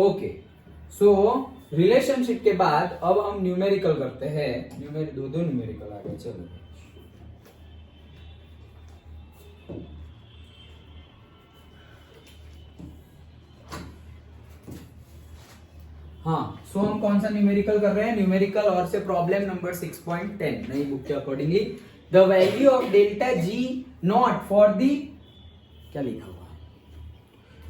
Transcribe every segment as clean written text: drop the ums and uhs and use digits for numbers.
Okay, सो relationship के बाद अब हम न्यूमेरिकल करते हैं। दो न्यूमेरिकल आ गए, चलो। हाँ, सो हम कौन सा न्यूमेरिकल कर रहे हैं? न्यूमेरिकल और से प्रॉब्लम नंबर 6.10 नई बुक के accordingly the value of delta G not for the, क्या लिखा हुआ?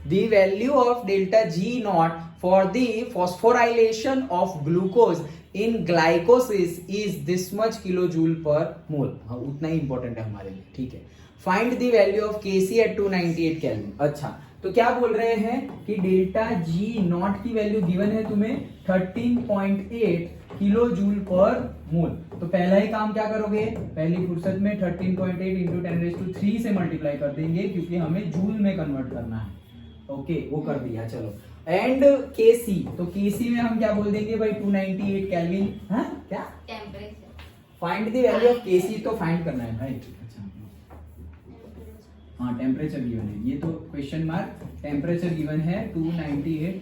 The value of delta G not for the phosphorylation of glucose in glycolysis is this much kilo joule per mole. हाँ, उतना ही important है हमारे लिए, ठीक है। Find the value of KC at 298 kelvin. अच्छा, तो क्या बोल रहे हैं कि डेल्टा जी नॉट की वैल्यू गिवन है तुम्हें 13.8 किलो जूल पर मोल। तो पहला ही काम क्या करोगे? पहली फुर्सत में 13.8 इंटू 10⁻³ से मल्टीप्लाई कर देंगे, क्योंकि हमें जूल में कन्वर्ट करना है। ओके, वो कर दिया, चलो। एंड केसी, तो केसी में हम क्या बोल देंगे भाई? 298 केल्विन। हाँ, क्या temperature. Find the value of KC, तो फाइंड करना है भाई। अच्छा, हाँ, टेम्परेचर गिवन है, ये तो क्वेश्चन मार्क टेम्परेचर गिवन है 298।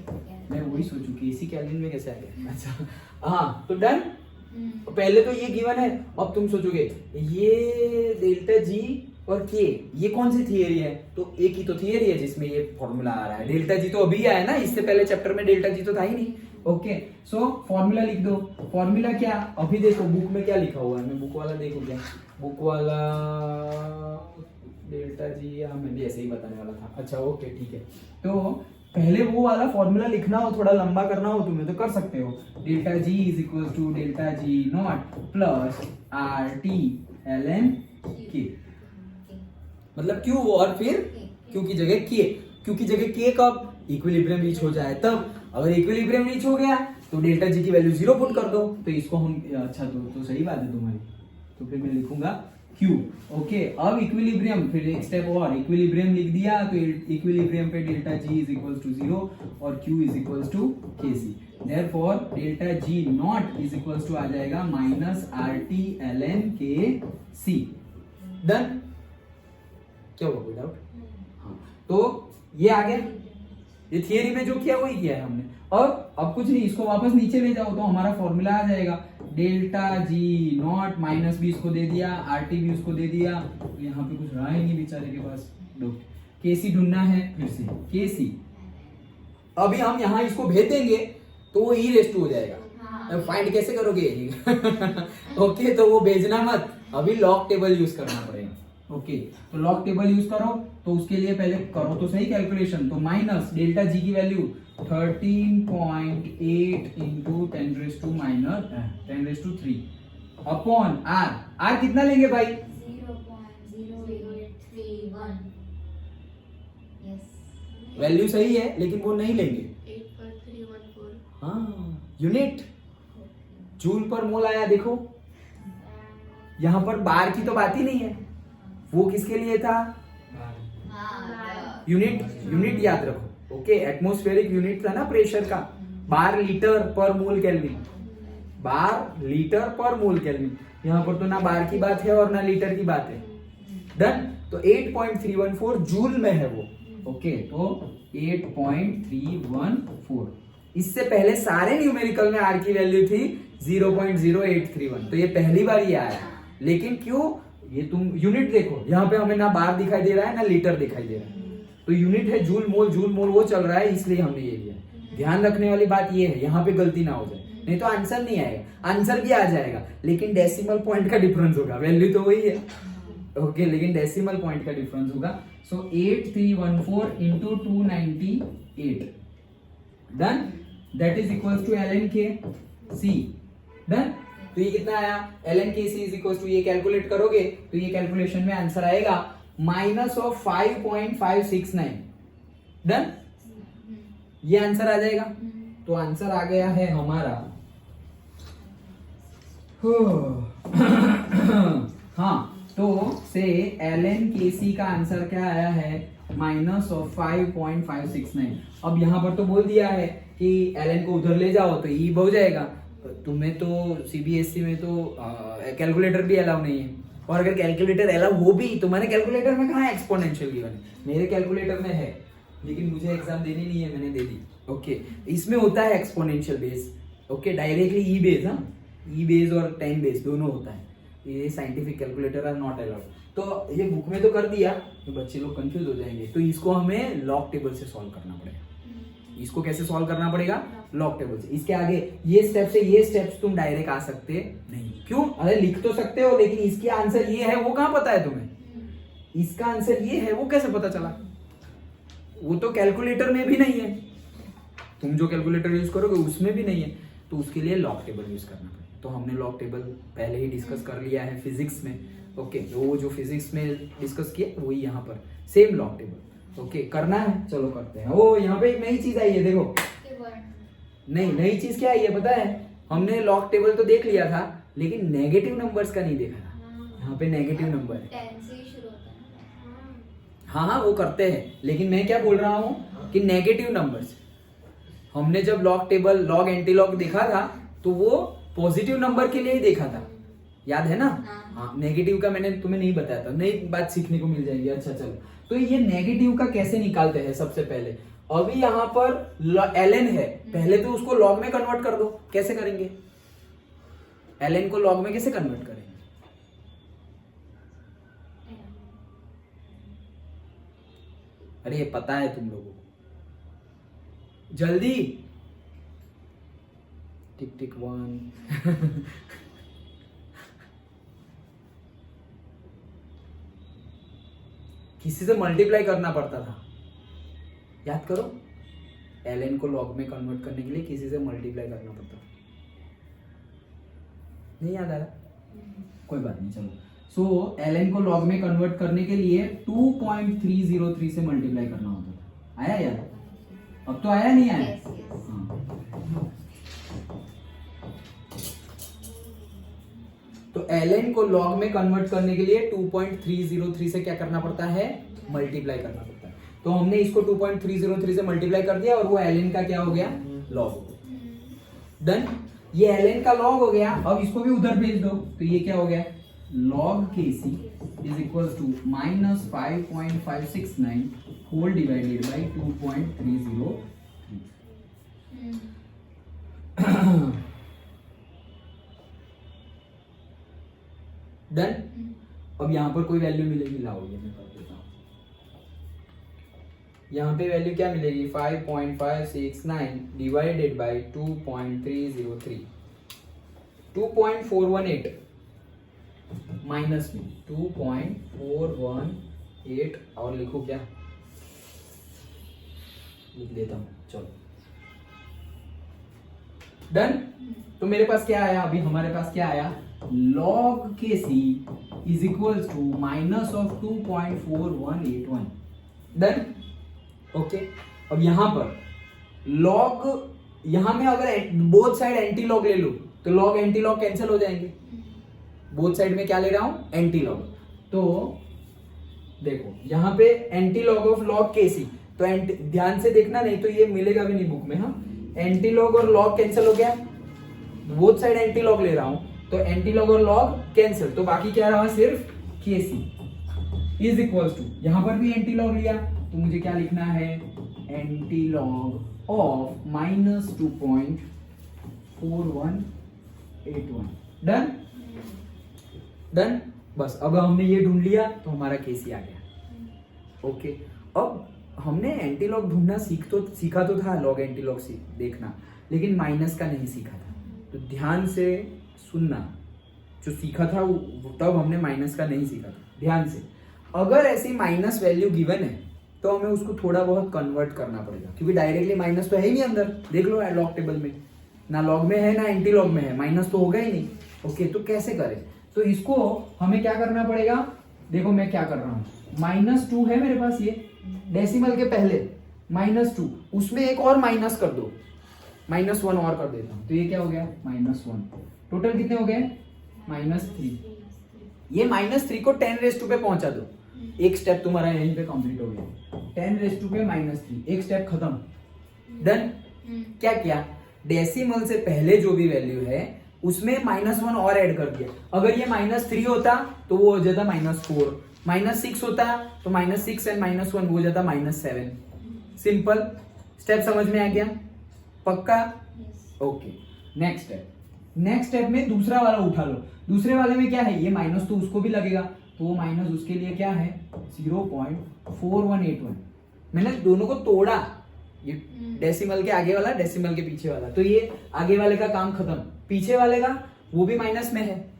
मैं वही सोचूं केसी केल्विन में कैसे आ गया। अच्छा, हाँ, तो डन। पहले तो ये गिवन है, अब तुम सोचोगे ये डेल्टा जी और के, ये कौन सी थियरी है? तो एक ही तो थियरी है जिसमें ये फॉर्मूला आ रहा है। डेल्टा जी तो अभी आया ना, इससे पहले चैप्टर में डेल्टा जी तो था ही नहीं। ओके, सो फॉर्मूला लिख दो। फॉर्मूला क्या? अभी देखो बुक में क्या लिखा हुआ है, मैं बुक वाला देखो क्या, बुक वाला डेल्टा जी, या मैं भी ऐसे ही बताने वाला था। अच्छा, ओके, ठीक है। तो पहले वो वाला फॉर्मूला लिखना हो, थोड़ा लंबा करना हो तुम्हें तो कर सकते हो। Delta G is equal to delta G naught plus R T L N K, मतलब क्यू और फिर क्यू की जगह के। क्यू की जगह के कब? इक्विलिब्रियम रीच हो जाए तब। अगर इक्विलिब्रियम रीच हो गया तो डेल्टा जी की वैल्यू 0 पुट कर दो। तो इसको हम, अच्छा, तो सही बात है तुम्हारी। तो फिर मैं लिखूंगा Q। ओके, अब इक्विलिब्रियम, फिर एक स्टेप और, इक्विलिब्रियम लिख दिया तो इक्विलिब्रियम पे delta G is equal to 0 और Q is equal to KC. Therefore delta G not is equal to आ जाएगा minus R T L N K C. Done? क्या हुआ, कोई डाउट? हाँ, तो ये आ गया। ये थियरी में जो किया वही किया है हमने। और अब कुछ नहीं, इसको वापस नीचे ले जाओ तो हमारा फॉर्मूला आ जाएगा। डेल्टा जी नॉट माइनस भी इसको दे दिया, आर टी भी उसको दे दिया, तो यहाँ पे कुछ रहा ही नहीं बेचारे के पास। केसी ढूंढना है फिर से, केसी। अभी हम यहाँ इसको भेज देंगे तो वो ई रेस्ट हो जाएगा। फाइंड कैसे करोगे? ओके, तो वो भेजना मत, अभी लॉग टेबल यूज करना पड़ेगा। ओके, तो लॉग टेबल यूज करो, तो उसके लिए पहले करो तो सही कैलकुलेशन। तो माइनस डेल्टा जी की value 13.8 into 10⁻³ upon R. R कितना लेंगे भाई? 0.0831। वैल्यू सही है लेकिन वो नहीं लेंगे। 8.314। हाँ, यूनिट जूल पर मोल आया, देखो यहां पर बार की तो बात ही नहीं है। वो किसके लिए था? यूनिट याद रखो। ओके, एटमॉस्फेरिक यूनिट था ना प्रेशर का, बार लीटर पर मोल केल्विन। बार लीटर पर मोल केल्विन, यहाँ पर तो ना बार की बात है और ना लीटर की बात है। डन? तो 8.314 जूल में है वो। ओके, तो 8.314। इससे पहले सारे न्यूमेरिकल में आर की वैल्यू थी 0.0831। तो ये पहली बार ये आया, लेकिन क्यों? ये तुम यूनिट देखो, यहाँ पे हमें ना बार दिखाई दे रहा है ना लीटर दिखाई दे रहा है, तो यूनिट है जूल मोल वो चल रहा है, इसलिए हमने ये लिया। ध्यान रखने वाली बात ये है, यहाँ पे गलती ना हो जाए, नहीं तो आंसर नहीं आएगा। आंसर भी आ जाएगा लेकिन डेसिमल पॉइंट का डिफरेंस होगा, वैल्यू तो वही है। ओके, लेकिन डेसिमल पॉइंट का डिफरेंस होगा। So 8314 into 298। Done? That is equal to L N K C. Done? तो ये कितना आया? L N K C is equal to, ये कैलकुलेट करोगे तो ये कैलकुलेशन में आंसर आएगा -5.569। डन? ये आंसर आ जाएगा। तो आंसर आ गया है हमारा हाँ, तो से एल एन के सी का आंसर क्या आया है? -5.569। अब यहाँ पर तो बोल दिया है कि एल एन को उधर ले जाओ तो ई हो जाएगा। तुम्हें तो सीबीएसई में तो कैलकुलेटर भी अलाउ नहीं है, और अगर कैलकुलेटर अलाउ हो भी तो मैंने कैलकुलेटर में कहा एक्सपोनेंशियल गिवन है, मेरे कैलकुलेटर में है। लेकिन मुझे एग्जाम देनी नहीं है, मैंने दे दी। ओके, इसमें होता है एक्सपोनेंशियल बेस। ओके, डायरेक्टली ई बेस, हाँ ई बेस और 10 बेस दोनों होता है। ये scientific calculator are not allowed. तो ये बुक में तो कर दिया, तो बच्चे लोग कंफ्यूज हो जाएंगे। तो इसको हमें लॉग टेबल से सॉल्व करना पड़ेगा। इसको कैसे सॉल्व करना पड़ेगा? लॉग टेबल से। इसके आगे ये स्टेप से ये स्टेप्स तुम डायरेक्ट आ सकते नहीं। क्यों? अरे लिख तो सकते हो, लेकिन इसके आंसर ये है वो कहाँ पता है तुम्हें? इसका आंसर ये है वो कैसे पता चला? वो तो कैलकुलेटर में भी नहीं है, तुम जो कैलकुलेटर यूज करोगे उसमें भी नहीं है। तो उसके लिए लॉग टेबल यूज करना पड़ेगा। तो हमने लॉग टेबल पहले ही डिस्कस कर लिया है फिजिक्स में। ओके, वो जो फिजिक्स में डिस्कस किया वही यहाँ पर सेम लॉग टेबल। ओके, करना है, चलो करते हैं। ओ यहाँ पे एक नई चीज आई है, देखो। नहीं, नई चीज क्या आई है पता है? हमने लॉग टेबल तो देख लिया था, लेकिन नेगेटिव नंबर्स का नहीं देखा था। यहाँ पे नेगेटिव नंबर है। हाँ, वो करते हैं, लेकिन मैं क्या बोल रहा हूँ कि नेगेटिव नंबर्स। हमने जब log table, log anti log देखा था, तो वो पॉजिटिव नंबर के लिए ही देखा था, याद है ना? हाँ, नेगेटिव का मैंने तुम्हें नहीं बताया था। नई बात सीखने को मिल जाएगी। अच्छा चलो, तो ये नेगेटिव का कैसे निकालते हैं? सबसे पहले अभी यहाँ पर ln है, पहले तो उसको लॉग में कन्वर्ट कर दो। कैसे करेंगे? ln को लॉग में कैसे कन्वर्ट करेंगे? अरे ये पता है तुम लोगों को, जल्दी। टिक टिक 1 किसी से मल्टीप्लाई करना पड़ता था, याद करो। ln को लॉग में कन्वर्ट करने के लिए किसी से मल्टीप्लाई करना पड़ता था। नहीं याद आ रहा? कोई बात नहीं, चलो। सो ln को लॉग में कन्वर्ट करने के लिए 2.303 से मल्टीप्लाई करना होता था। आया याद? अब तो आया नहीं आया? हाँ। तो ln को लॉग में कन्वर्ट करने के लिए 2.303 से क्या करना पड़ता है? मल्टीप्लाई करना पड़ता है। तो हमने इसको 2.303 से मल्टीप्लाई कर दिया और वो ln का क्या हो गया? लॉग। डन। ये ln का लॉग हो गया। अब इसको भी उधर भेज दो, तो ये क्या हो गया? log kc is equals to -5.569 whole divided by 2.303। Done. अब यहां पर कोई वैल्यू मिलेगी, लाओ ये मैं कर देता हूं। यहां पे वैल्यू क्या मिलेगी? 5.569 डिवाइडेड बाय 2.303, 2.418 माइनस में 2.418 और लिखो क्या? लिख देता हूं, चलो। डन। तो मेरे पास क्या आया? अभी हमारे पास क्या आया? log kc is equals to minus of 2.4181। Done. Okay, अब यहां पर log, यहां में अगर बोथ साइड एंटी लॉग ले लो तो log एंटी लॉग कैंसिल हो जाएंगे। बोथ साइड में क्या ले रहा हूं? Anti log. तो देखो यहां पे anti log of log kc, तो ध्यान से देखना, नहीं तो ये मिलेगा भी नहीं बुक में। हाँ, एंटी लॉग और log कैंसिल हो गया, बोथ साइड एंटी लॉग ले रहा हूं, तो एंटी लॉग और लॉग कैंसिल, तो बाकी क्या रहा? सिर्फ kc इज इक्वल्स टू, यहां पर भी एंटी लॉग लिया, तो मुझे क्या लिखना है? Anti log of -2.4181। Done. Done. बस अब हमने ये ढूंढ लिया, तो हमारा kc आ गया। ओके, अब हमने एंटी लॉग ढूंढना सीखा तो था, लॉग एंटी लॉग देखना, लेकिन माइनस का नहीं सीखा था। तो ध्यान से सुनना, जो सीखा था वो तब हमने माइनस का नहीं सीखा था। ध्यान से, अगर ऐसी माइनस वैल्यू गिवन है तो हमें उसको थोड़ा बहुत कन्वर्ट करना पड़ेगा, क्योंकि डायरेक्टली माइनस तो है ही नहीं अंदर। देख लो लॉग टेबल में, ना लॉग में है ना एंटी लॉग में है, माइनस तो होगा ही नहीं। ओके, तो कैसे करें? तो इसको हमें क्या करना पड़ेगा? देखो मैं क्या कर रहा हूँ, -2 है मेरे पास, ये डेसिमल के पहले -2, उसमें एक और माइनस कर दो, -1 और कर देता हूँ, तो ये क्या हो गया? -1। टोटल कितने हो गए? -3। ये -3 को 10 पे पहुंचा दो, एक स्टेप तुम्हारा यहीं पे कंप्लीट हो गया। 10 पे -3, एक स्टेप खत्म। डन। क्या किया? डेसिमल से पहले जो भी वैल्यू है उसमें -1 और ऐड कर दिया। अगर ये -3 होता तो वो हो जाता -4, -6 होता तो -6 एंड -1 वो हो जाता -7। सिंपल स्टेप समझ में आ गया, पक्का? Yes. ओके, नेक्स्ट स्टेप में दूसरा वाला उठा लो। दूसरे वाले में क्या है, ये माइनस तो उसको भी लगेगा, तो वो माइनस उसके लिए क्या है 0.4181। मैंने दोनों को तोड़ा, ये डेसिमल के आगे वाला, डेसिमल के पीछे वाला, तो ये आगे वाले का काम खत्म, पीछे वाले का वो भी माइनस में है।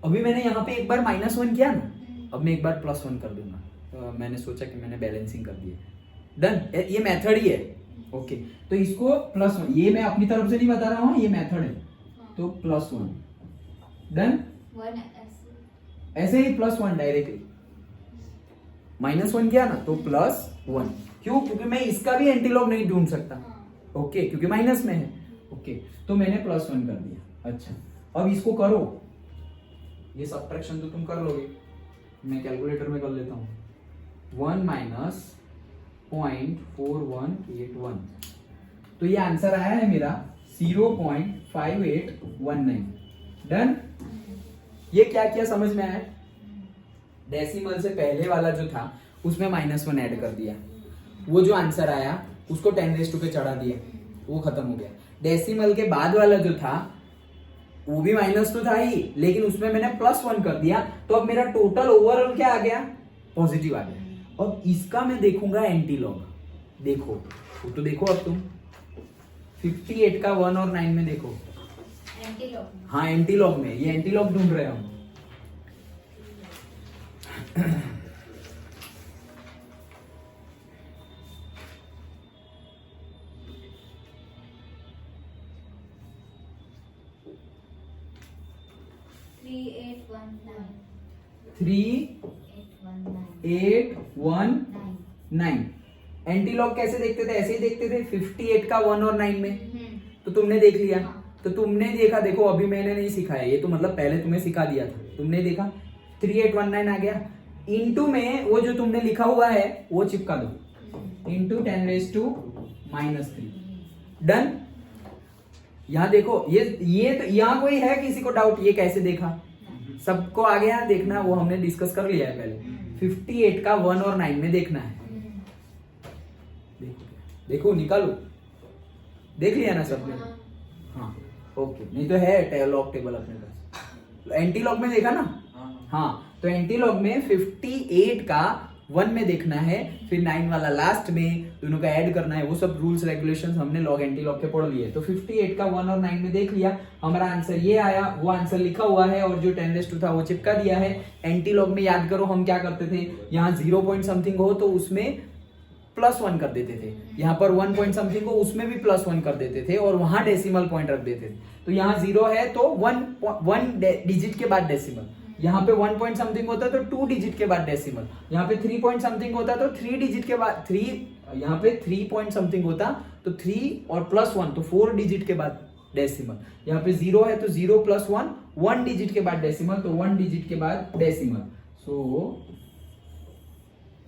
अभी मैंने यहाँ पे एक बार -1 किया ना, अब मैं एक बार +1 कर दूंगा। तो मैंने सोचा कि मैंने बैलेंसिंग कर दी, डन। ये मेथड ही है। ओके, तो इसको +1, ये मैं अपनी तरफ से नहीं बता रहा हूँ, ये मेथड है, तो +1 डन। 1 ऐसे। ऐसे ही +1 डायरेक्टली, -1 किया ना तो +1, क्यों? क्योंकि मैं इसका भी एंटीलॉग नहीं ढूंढ सकता। ओके, क्योंकि माइनस में है। ओके, तो मैंने +1 कर दिया। अच्छा, अब इसको करो, ये सब्ट्रैक्शन तो तुम कर लोगे, मैं कैलकुलेटर में कर लेता हूँ। 1 - 0.4181, तो ये आंसर आया है मेरा 0.5819, डन। ये क्या किया समझ में आया? डेसिमल से पहले वाला जो था उसमें -1 ऐड कर दिया, वो जो आंसर आया उसको 10 पे चढ़ा दिया, वो खत्म हो गया। डेसिमल के बाद वाला जो था वो भी माइनस तो था ही, लेकिन उसमें मैंने +1 कर दिया, तो अब मेरा टोटल ओवरऑल क्या आ गया, पॉजिटिव आ गया। अब इसका मैं देखूंगा एंटीलॉग, देखो वो तो देखो, अब तुम 58 का 1 और 9 में देखो। एंटीलॉग। हाँ, एंटीलॉग में, ये एंटीलॉग ढूंढ रहे हैं हम। 3819 एंटीलॉग कैसे देखते थे? ऐसे ही देखते थे, 58 का 1 और 9 में, तो तुमने देख लिया। तो तुमने देखा, देखो अभी मैंने नहीं सिखाया, ये तो मतलब पहले तुम्हें सिखा दिया था, तुमने देखा 3819 आ गया। इनटू में वो जो तुमने लिखा हुआ है वो चिपका दो, इनटू 10⁻³ डन। यहाँ देखो, ये तो यहाँ कोई है किसी को डाउट, ये कैसे देखा? सबको आ गया देखना, वो हमने डिस्कस कर लिया है पहले। 58 का 1 और 9 में देखना है, देखो देखो निकालो, देख लिया ना सबने? हाँ, ओके, नहीं तो है लॉग टेबल अपने पास। एंटीलॉग में देखा ना? हाँ, तो एंटीलॉग में 58 का 1 में देखना है, फिर 9 वाला लास्ट में, दोनों का ऐड करना है। वो सब रूल्स रेगुलेशंस हमने लॉग एंटीलॉग के पढ़ लिए। तो 58 का 1 और 9 में देख लिया, हमारा आंसर ये आया, वो आंसर लिखा हुआ है और जो 10⁻² था वो चिपका दिया है। एंटीलॉग में याद करो हम क्या करते थे, यहाँ 0 पॉइंट समथिंग हो तो उसमें +1 कर देते थे, यहाँ पर 1 पॉइंट समथिंग हो उसमें भी +1 कर देते थे, और वहां डेसिमल पॉइंट रख देते थे। तो यहाँ 0 है तो 1 डिजिट के बाद डेसिमल, यहाँ पे 1 पॉइंट समथिंग होता तो 2 डिजिट के बाद डेसिमल, यहाँ पे 3 पॉइंट समथिंग होता तो 3 डिजिट के बाद 3, यहाँ पे 3 पॉइंट समथिंग होता तो 3 और +1 तो 4 डिजिट के बाद डेसिमल, यहाँ पे 0 है तो 0 + 1 1 डिजिट के बाद डेसिमल, तो 1 डिजिट के बाद डेसिमल। सो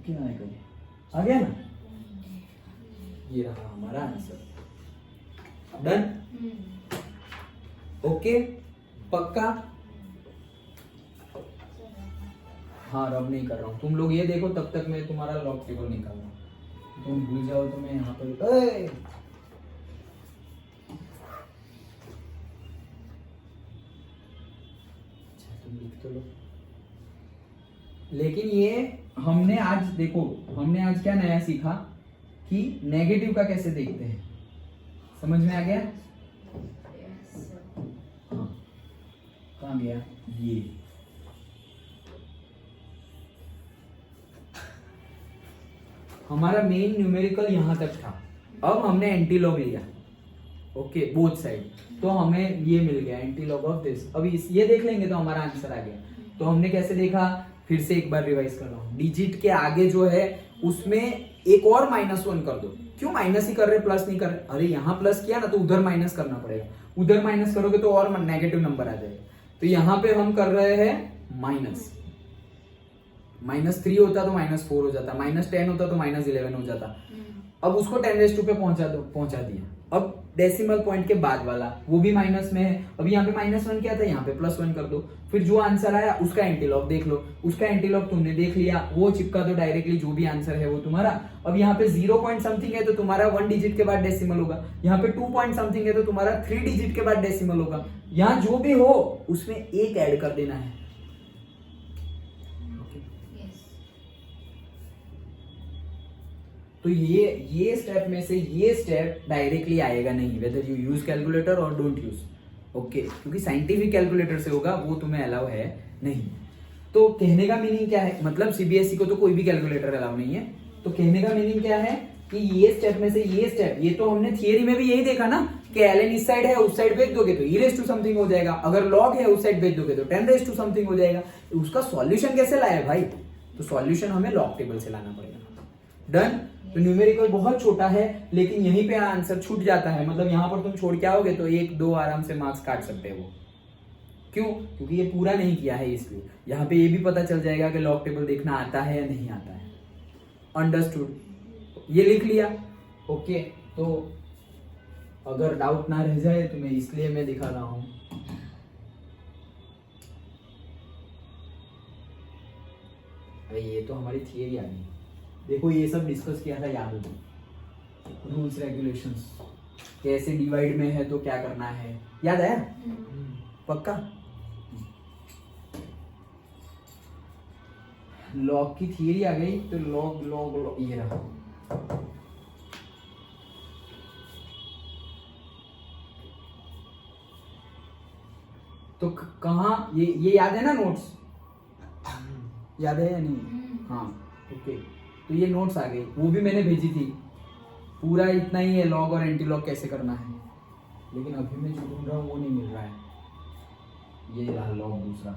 क्या आ गया ना? ये रहा हमारा आंसर, डन। ओके, पक्का? हाँ, रब नहीं कर रहा हूँ, तुम लोग ये देखो, तब तक मैं तुम्हारा लॉग टेबल निकाल रहा हूँ। तुम भूल जाओ तो मैं यहाँ पर अच्छा तुम लिख तो लो। लेकिन ये हमने आज देखो, हमने आज क्या नया सीखा कि नेगेटिव का कैसे देखते हैं, समझ में आ गया? हाँ, कहाँ गया ये? हमारा मेन न्यूमेरिकल यहां तक था, अब हमने एंटीलॉग लिया, ओके, बोथ साइड, तो हमें ये मिल गया एंटीलॉग ऑफ दिस। अभी ये देख लेंगे तो हमारा आंसर आ गया। तो हमने कैसे देखा, फिर से एक बार रिवाइज कर रहा हूँ। डिजिट के आगे जो है उसमें एक और -1 कर दो। क्यों माइनस ही कर रहे, प्लस नहीं कर रहे? अरे यहाँ प्लस किया ना तो उधर माइनस करना पड़ेगा, उधर माइनस करोगे तो और नेगेटिव नंबर आ जाएगा। तो यहाँ पे हम कर रहे हैं माइनस, -3 होता तो -4 हो जाता, -10 होता तो -11 हो जाता। अब उसको 10 पे पहुंचा दिया। अब डेसिमल पॉइंट के बाद वाला वो भी माइनस में है, अब यहाँ पे -1 क्या था, यहाँ पे +1 कर दो। फिर जो आंसर आया उसका एंटीलॉग देख लो, उसका एंटीलॉग तुमने देख लिया, वो चिपका दो डायरेक्टली, जो भी आंसर है वो तुम्हारा। अब यहाँ पे 0 पॉइंट समथिंग है तो तुम्हारा 1 डिजिट के बाद डेसिमल होगा, यहाँ पे 2 पॉइंट समथिंग है तो तुम्हारा 3 डिजिट के बाद डेसिमल होगा। यहाँ जो भी हो उसमें एक ऐड कर देना है। Yes. तो ये स्टेप में से ये स्टेप डायरेक्टली आएगा नहीं, वेदर यू यूज कैलकुलेटर और डोंट यूज, ओके, क्योंकि साइंटिफिक कैलकुलेटर से होगा वो तुम्हें अलाउ है नहीं। तो कहने का मीनिंग क्या है, मतलब सीबीएसई को तो कोई भी कैलकुलेटर अलाउ नहीं है। तो कहने का मीनिंग क्या है कि ये स्टेप में से ये स्टेप, ये तो हमने थियरी में भी यही देखा ना कि ln इस साइड है उस साइड भेज दोगे तो e समथिंग हो जाएगा, अगर log है उस साइड भेज दोगे तो 10 समथिंग हो जाएगा। उसका सॉल्यूशन कैसे लाए भाई, तो सॉल्यूशन हमें लॉग टेबल से लाना पड़ेगा। डन। तो न्यूमेरिकल बहुत छोटा है लेकिन यहीं पे आंसर छूट जाता है, मतलब यहाँ पर तुम छोड़ के आओगे तो 1-2 आराम से मार्क्स काट सकते हो। क्यों, क्योंकि ये पूरा नहीं किया है, इसलिए यहाँ पे ये भी पता चल जाएगा कि लॉग टेबल देखना आता है या नहीं आता है। अंडरस्टूड, ये लिख लिया, ओके। तो अगर डाउट ना रह जाए तो मैं इसलिए मैं दिखा रहा हूं। अरे ये तो हमारी थियरी आ गई, देखो ये सब डिस्कस किया था, याद हो, रूल्स रेगुलेशंस कैसे डिवाइड में है तो क्या करना है, याद आया? पक्का? लॉग की थियरी आ गई तो लॉग लॉग लॉग ये रहा। तो कहाँ ये याद है ना, नोट्स याद है या नहीं? हाँ, ओके। तो ये नोट्स आ गई, वो भी मैंने भेजी थी, पूरा इतना ही है लॉग और एंटी लॉग कैसे करना है, लेकिन अभी मैं जो ढूंढ रहा हूँ वो नहीं मिल रहा है। ये रहा लॉग दूसरा,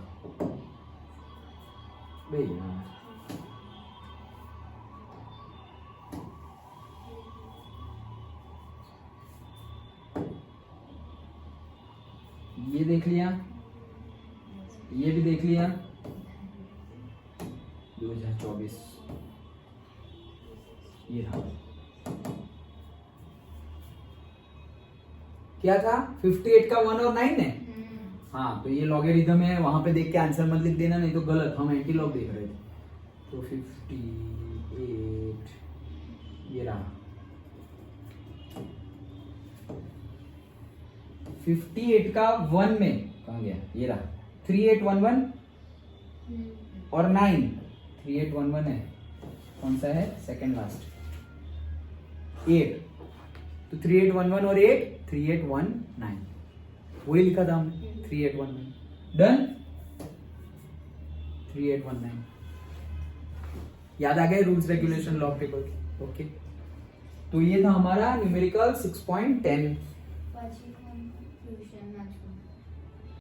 भैया ये देख लिया, ये भी देख लिया, 2024 ये रहा। क्या था 58 का 1 और 9 है। हाँ, तो ये लॉगरिथम है, वहां पे देख के आंसर मत लिख देना, नहीं तो गलत, हम एंटी लॉग देख रहे थे। तो 58 ये रहा, 58 का 1 में कहाँ गया, ये रहा 3811 और 9, 3811 है, कौन सा है, सेकंड लास्ट 8, तो 3811 और 8 3819, वही लिखा था हमने 3819। डन, 3819 याद आ गए rules regulation log table, okay. तो ये था हमारा न्यूमेरिकल 6.10।